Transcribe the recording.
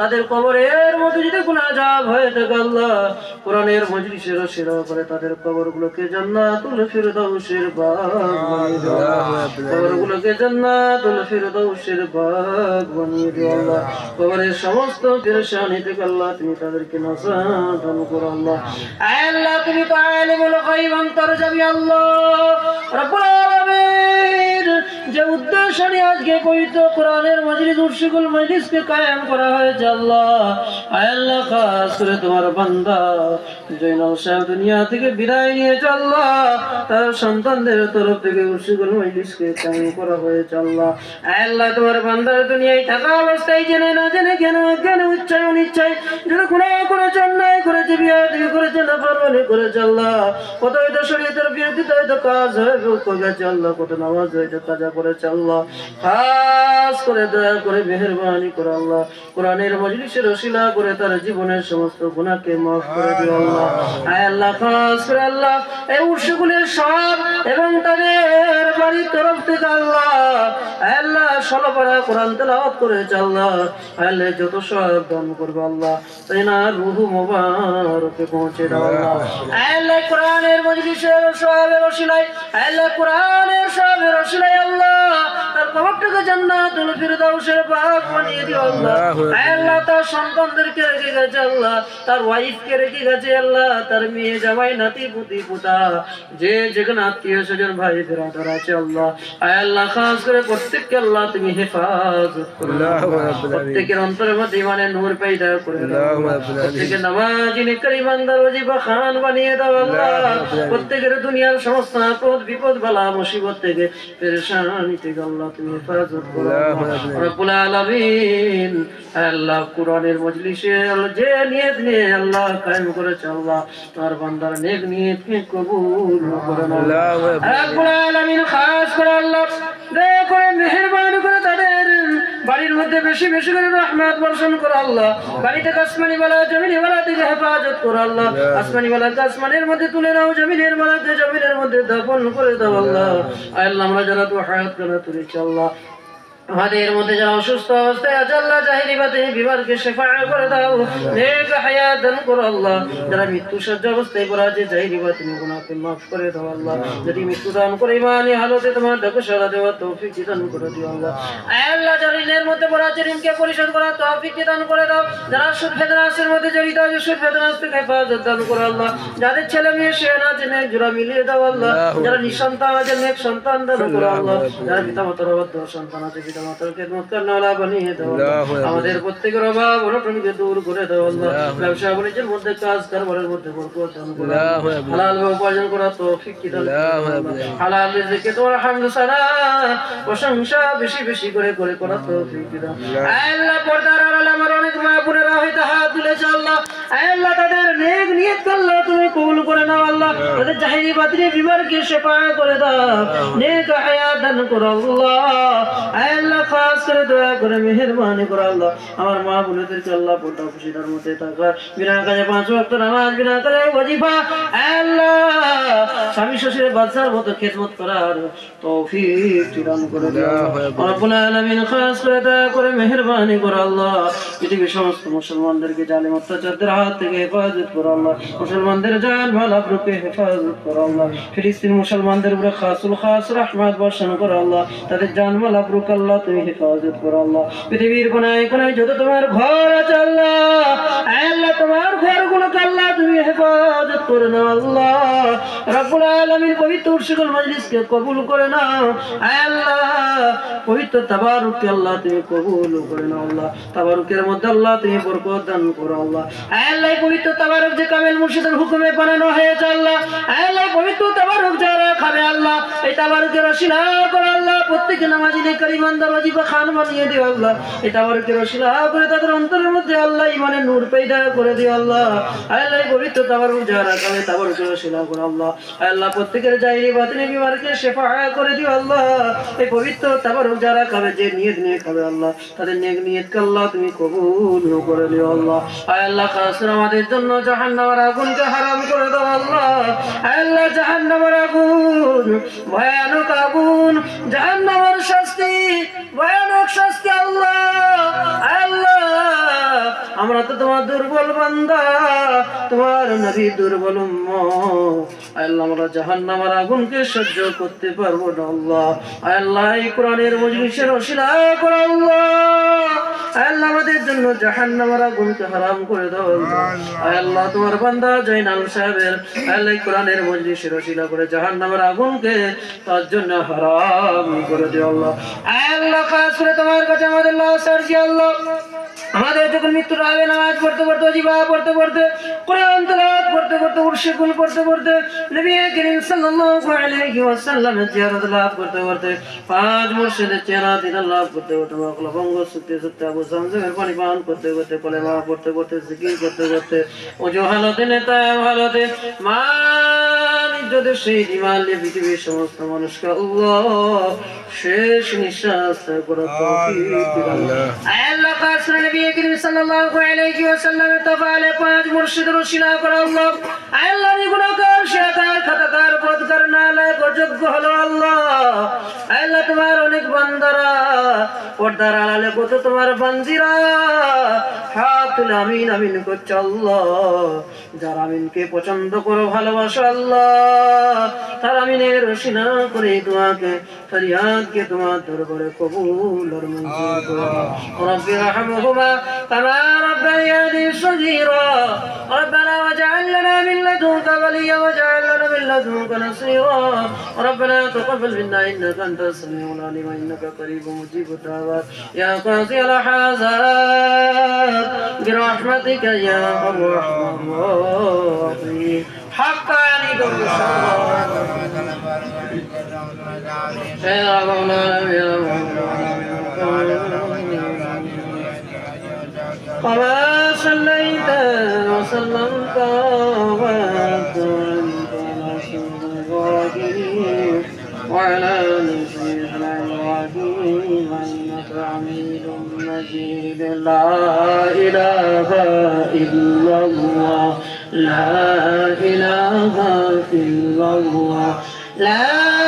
তাদের কবরের মধ্যে যদি কোনো আযাব হয়ে থাকে আল্লাহ কোরআনের মজলিসের ওসিলা করে তাদের কবরগুলোকে জান্নাতুল ফিরদাউসের বাগ বানিয়ে দাও কবরগুলোকে জান্নাতুল ফিরদাউসের বাগ বানিয়ে দাও আল্লাহ কবরের সমস্ত পেরেশানি থেকে আল্লাহ তুমি তাদেরকে নাজাত দান করো আল্লাহ আল্লাহ তুমি তো আলিমুল গায়ব অন্তর্যামী আল্লাহ রব্বুল আলামিন যে উদ্দেশ্য নিয়ে আজকে পবিত্র কোরআনের মজলিস উর্শিকুল মজলিসকে কায়েম করা হয়েছে আল্লাহ আল্লাহ খাস করে তোমার বান্দা জয়নাল সাহেব দুনিয়া থেকে বিদায় নিয়েছে আল্লাহ তার সন্তানদের তরফ থেকে উর্শিকুল মজলিসকে কায়েম করা হয়েছে আল্লাহ আল্লাহ তোমার বান্দার দুনিয়ায় থাকা অবস্থায় জেনে না জেনে কেন অজ্ঞানে ইচ্ছায় অনিচ্ছায় যদি কোনো অন্যায় করেছে বিয়াদবি করেছে নাফরমানি করেছে আল্লাহ কত হয়তো শরীয়তের বিরোধিতা হয়তো কাজ হয়ে গেছে আল্লাহ কত নামাজ হয়তো কাজা করেছে আল্লাহ খাস করে দয়া করে মেহেরবানি করে আল্লাহ কোরআনের মজলিসের ওসিলা করে তার জীবনের সমস্ত গুনাহকে মাফ করে দিও আল্লাহ আয় আল্লাহ খাস করে আল্লাহ এই উর্শগুলির সব এবং তাদের বাড়ির তরফ থেকে আল্লাহ আল্লাহ ষোলপারা কোরআন তেলাওয়াত করেছে আল্লাহ আল্লাহ যত সব দান করবে আল্লাহ তাই না রুহু মুবারকে পৌঁছে দাও আল্লাহ আল্লাহ কোরআনের মজলিসের সবের ওসিলায় আল্লাহ কোরআনের সবের ওসিলায় আল্লাহ তার কবরটাকে জান্নাতুল ফিরদাউসের বাগ বানিয়ে দিও আল্লাহ আল্লাহ তার সন্তানদেরকে রেখে গেছে আল্লাহ তার ওয়াইফকে রেখে গেছে আল্লাহ তার মেয়ে জামাই নাতি পুতি পুতা যে যেখানে আত্মীয় স্বজন ভাই বিরাদর আছে আল্লাহ আল্লাহ খাস করে প্রত্যেককে আল্লাহ তুমি হেফাজত করো প্রত্যেকের অন্তরের মধ্যে ইমানের নূর পয়দা করে দাও প্রত্যেকের নামাজি নেককার ইমানদার ওয়াজিবা খান বানিয়ে দাও আল্লাহ প্রত্যেকের দুনিয়ার সমস্ত আপদ বিপদ বালা মুসিবত থেকে পেরেশানি থেকে আল্লাহ তুমি হেফাজত করো রব্বুল আলামিন আল্লাহ কোরআনের মজলিসে যে নিয়ত নিয়ে আল্লাহ কায়েম করেছে আল্লাহ তার বান্দার নেক নিয়তকে কবুল করুন আল্লাহ রব্বুল আলামিন খাস করে আল্লাহ দয়া করে মেহেরবানি করে তাদের বাড়ির মধ্যে বেশি বেশি করে রহমত বর্ষণ করো আল্লাহ বাড়িতে আসমানি ওয়ালা জমিনি ওয়ালা থেকে হেফাজত করো আল্লাহ আসমানি ওয়ালাকে আসমানের মধ্যে তুলে নাও জমিনের ওয়ালাকে জমিনের মধ্যে দাফন করে দাও আল্লাহ আল্লাহ আমরা যারা তো হায়াত করে তুলেছি আল্লাহ আমাদের মধ্যে যারা অসুস্থ অবস্থায় আছে আল্লাহ জাহিরি বাতিনি বিমারকে শেফা করে দাও নেক হায়াত দান করো আল্লাহ যারা মৃত্যু সজ্জা অবস্থায় পড়ে আছে জাহিরি বাতিনি গুনাহকে মাফ করে দাও আল্লাহ যদি মৃত্যু দান করে ইমানি হালতে তোমার ডাকে সাড়া দেওয়ার তৌফিক দান করে দিও আল্লাহ আল্লাহ যারা ঋণের মধ্যে পড়ে আছে ঋণকে পরিশোধ করার তৌফিক দান করে দাও যারা সুদ ফেতনার মধ্যে জড়িত আছে সুদ ফেতনার থেকে হেফাজত দান করো আল্লাহ যাদের ছেলে মেয়ে সে না আছে নেক জোড়া মিলিয়ে দাও আল্লাহ যারা নিঃসন্তান আছে নেক সন্তান দান করো আল্লাহ যারা পিতা মাতার অবাধ্য সন্তান আছে আমাদের প্রত্যেকের অভাব অনটনকে দূর করে দাও আল্লাহ ব্যবসা বাণিজ্যের মধ্যে কাজ কারবারের মধ্যে বরকত দান করো হালাল উপার্জন করার তৌফিক দান করো হালাল রিজকে তোমার হামদ সানা প্রশংসা বেশি বেশি করে করে করার তৌফিক দাও আল্লাহ পর্দার আড়াল আমার অনেক মা বোনেরা হয়তো হাত তুলেছে আল্লাহ আল্লাহ তাদের নেক নিয়ত আল্লাহ তুমি কবুল করে নাও আল্লাহ তাদের জাহিরি বাতিনি বিমারকে শেফা করে দাও নেক হায়াত দান করো আল্লাহ আল্লাহ খাস করে দয়া করে মেহেরবানি করো আল্লাহ আমার মা বোনেদেরকে আল্লাহ পর্দা খুশিদার মধ্যে থাকা বিনা কাজে 5 ওয়াক্ত নামাজ বিনা কাজে ওয়াজিফা আল্লাহ স্বামী শ্বশুরের বাচ্চার মতো খেদমত করার তৌফিক দান করে দাও রব্বুল আলামিন খাস করে দয়া করে মেহেরবানি করো আল্লাহ পৃথিবীর সমস্ত মুসলমানদেরকে জালিম অত্যাচারদের হাত থেকে হেফাজত করো আল্লাহ মুসলমানদের জান মাল আবরুকে হেফাজত করো আল্লাহ ফিলিস্তিন মুসলমানদের উপরে খাসুল খাস রহমত বর্ষণ করো আল্লাহ তাদের জান মাল আবরুক আল্লাহ তুমি হেফাজত করো আল্লাহ পৃথিবীর কোনায় কোনায় যত তোমার ঘর আছে আল্লাহ আল্লাহ তোমার ঘরগুলোকে আল্লাহ তুমি হেফাজত করে নাও আল্লাহ রব্বুল আলামিন পবিত্র উরসুল মজলিসকে কবুল করে নাও আল্লাহ পবিত্র তাবারুককে আল্লাহ তুমি কবুল করে নাও আল্লাহ তাবারুকের মধ্যে আল্লাহ তুমি বরকত দান করো আল্লাহ আল্লাহ পবিত্র তাবারুক যে কামেল মুর্শিদের হুকুমে বানানো হয়েছে আল্লাহ আল্লাহ পবিত্র তাবারুক যারা খাবে আল্লাহ এই তাবারুকের ওসিলা করে আল্লাহ প্রত্যেক নামাজি নেককার ইমানদার ওয়াজিবা খান বানিয়ে দিও আল্লাহ এই তাবারুকের ওসিলা করে তাদের অন্তরের মধ্যে আল্লাহ ইমানের নূর পয়দা করে দিও আল্লাহ আল্লাহ পবিত্র তাবারুক যারা খাবে তাবারুকের ওসিলা করে আল্লাহ আল্লাহ প্রত্যেকের জাহিরি বাতিনি বিমারকে শেফা করে দিও আল্লাহ এই পবিত্র তাবারুক যারা খাবে যে নিয়ত নিয়ে খাবে আল্লাহ তাদের নেক নিয়তকে আল্লাহ তুমি কবুল করে নিও আল্লাহ আল্লাহ খাস আমাদের জন্য জাহান্নামের আগুনকে হারাম করে দাও আল্লাহ আল্লাহ জাহান্নামের আগুন ভয়ানক আগুন জাহান্নামের শাস্তি ভয়ানক শাস্তি আল্লাহ আল্লাহ তো তোমার দুর্বল বান্দা, তোমার নবী দুর্বল উম্মত। আল্লাহ আমরা জাহান্নামের আগুনকে সহ্য করতে পারবো না আল্লাহ। আল্লাহ এই কোরআনের মজলিসের ওসিলা করে আল্লাহ, আল্লাহ আমাদের জন্য জাহান্নামের আগুনকে হারাম করে দাও আল্লাহ। আল্লাহ তোমার বান্দা জয়নাল সাহেবের আল্লাহ কোরআনের মজলিসের ওসিলা করে জাহান্নামের আগুনকে তার জন্য হারাম করে দিও আল্লাহ। আল্লাহ খাস করে তোমার কাছে আমাদের লাশ আসি আল্লাহ, আমাদের যখন মৃত্যুটা হবে নামাজ পড়তে পড়তে ওয়াজিবা পড়তে পড়তে কোরআন তেলাওয়াত করতে করতে উরশিকুল পড়তে পড়তে নবী করিম সাল্লাল্লাহু আলাইহি ওয়াসাল্লামের জিয়ারত লাভ করতে করতে পাঁচ মুর্শিদের চেহারা দিদার লাভ করতে করতে ওয়াকলা ভঙ্গ সুক্তি সুক্তি আবু জামজামের পানি পান করতে করতে কলেমা পড়তে পড়তে জিকির করতে করতে ওজু হালতে নেতা হালতে মান ইজ্জতের সেই ইমান নিয়ে পৃথিবীর সমস্ত মানুষকে আল্লাহ শেষ নিঃশ্বাস করে তৌফিক দিন আল্লাহ। খাস করে নবী করিম সাল্লাল্লাহু আলাইহি ওয়াসাল্লামের তফালে পাঁচ মুর্শিদের ওসিলা করে আল্লাহ, আল্লাহ গুনাহগার শিরকার খাতাকার পদকার নালায়েক অযোগ্য হলো আল্লাহ। আল্লাহ তোমার অনেক বান্দারা পর্দার আড়ালে কত তোমার বান্দিরা হাত তুলে আমিন আমিন করছে আল্লাহ। যারা আমিনকে পছন্দ করো ভালোবাসো আল্লাহ, তার আমিনের ওসিলা করে দোয়াকে ফরিয়াদকে তোমার দরবারে কবুল আর মঞ্জুর করো। রব্বি রহমহুমা কামা রব্বায়ানি সগীরা রব্বানা ওয়াজআল লানা মিন লাদুনকা ওয়ালিয়্যা ওয়াজআল লানা মিন লাদুনকা নাসীরা রব্বানা তাকাব্বাল মিন্না ইন্নাকা আনতাস সামিউল আলিম ওয়া ইন্নাকা করিবুম মুজিবুদ দাওয়াত ইয়া কাযিয়াল হাযাত বিরহমাতিকা ইয়া আরহামার রাহিম। হাক্কানি كما صليت وسلمت وباركت على سيدنا إبراهيم وعلى آل سيدنا إبراهيم إنك حميد مجيد. لا إله إلا الله لا إله إلا الله لا